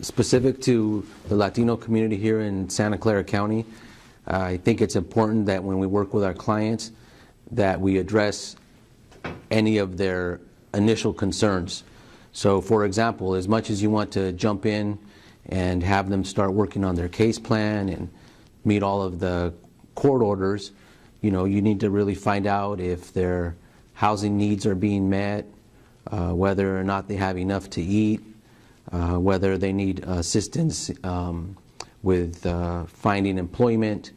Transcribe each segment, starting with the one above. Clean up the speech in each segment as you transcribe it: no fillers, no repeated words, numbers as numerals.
specific to the Latino community here in Santa Clara County, I think it's important that when we work with our clients that we address any of their initial concerns. So for example, as much as you want to jump in and have them start working on their case plan and meet all of the court orders, you need to really find out if their housing needs are being met, whether or not they have enough to eat, whether they need assistance with finding employment.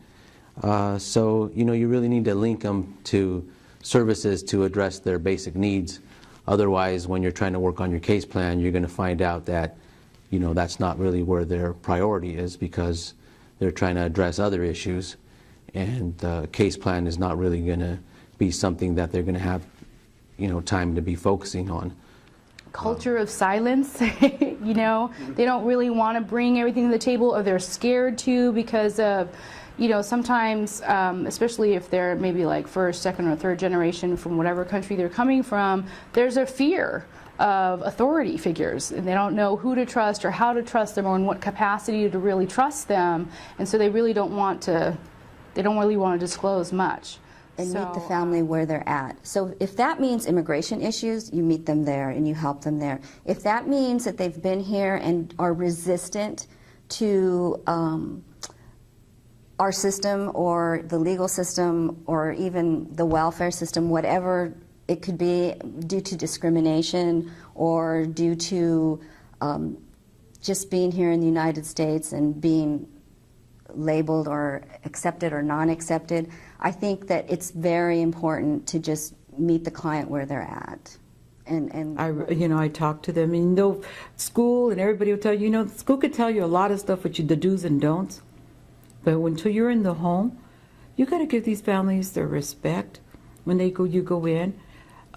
So you really need to link them to services to address their basic needs. Otherwise, when you're trying to work on your case plan, you're going to find out that that's not really where their priority is, because they're trying to address other issues, and the case plan is not really going to be something that they're going to have time to be focusing on. Culture of silence, they don't really want to bring everything to the table, or they're scared to because of, sometimes, especially if they're maybe like first, second, or third generation from whatever country they're coming from, there's a fear of authority figures, and they don't know who to trust or how to trust them or in what capacity to really trust them, and so they really don't really want to disclose much. And meet the family where they're at. So if that means immigration issues, you meet them there and you help them there. If that means that they've been here and are resistant to our system or the legal system or even the welfare system, whatever it could be, due to discrimination or due to just being here in the United States and being labeled or accepted or non-accepted, I think that it's very important to just meet the client where they're at. And I talk to them, and school and everybody will tell you, school could tell you a lot of stuff with the do's and don'ts, but until you're in the home, you got to give these families their respect when you go in.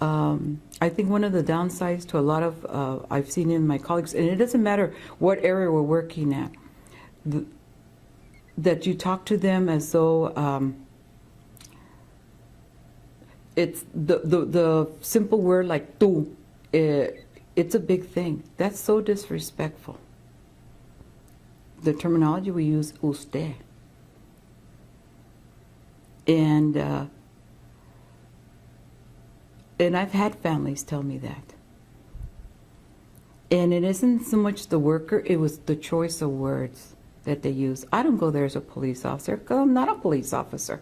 I think one of the downsides to a lot of I've seen in my colleagues, and it doesn't matter what area we're working at, that you talk to them as though it's the simple word like tú. It's a big thing. That's so disrespectful. The terminology we use, usted. And I've had families tell me that. And it isn't so much the worker, it was the choice of words that they use. I don't go there as a police officer because I'm not a police officer.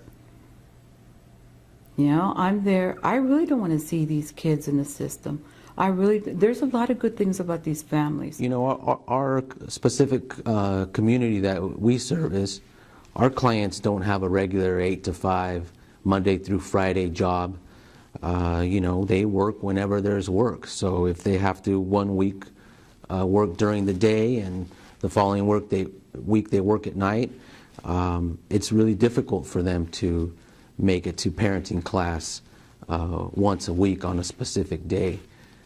I'm there. I really don't want to see these kids in the system. There's a lot of good things about these families. Our specific community that we service, our clients don't have a regular 8 to 5, Monday through Friday job. They work whenever there's work. So if they have to one week work during the day and the following week they work at night, it's really difficult for them to make it to parenting class once a week on a specific day.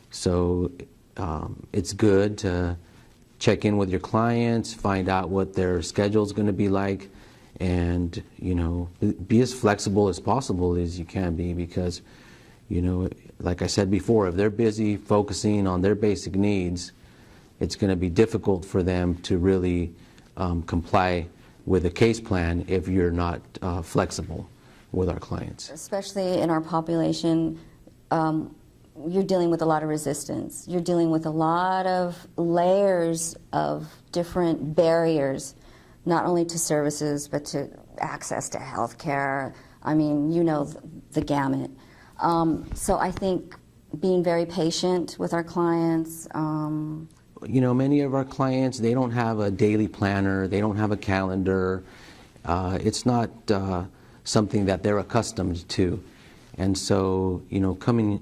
So it's good to check in with your clients, find out what their schedule is going to be like, and be as flexible as possible as you can be, because like I said before, if they're busy focusing on their basic needs, it's going to be difficult for them to really comply with a case plan if you're not flexible with our clients. Especially in our population, you're dealing with a lot of resistance. You're dealing with a lot of layers of different barriers, not only to services, but to access to health care. I mean, the gamut. So I think being very patient with our clients. Many of our clients, they don't have a daily planner, they don't have a calendar. It's not something that they're accustomed to. And so, coming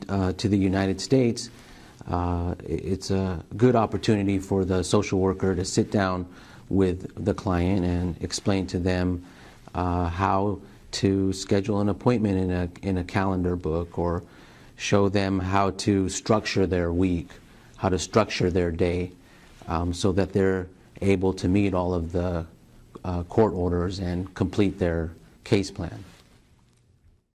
to the United States, it's a good opportunity for the social worker to sit down with the client and explain to them how to schedule an appointment in a calendar book, or show them how to structure their week, how to structure their day, so that they're able to meet all of the court orders and complete their case plan.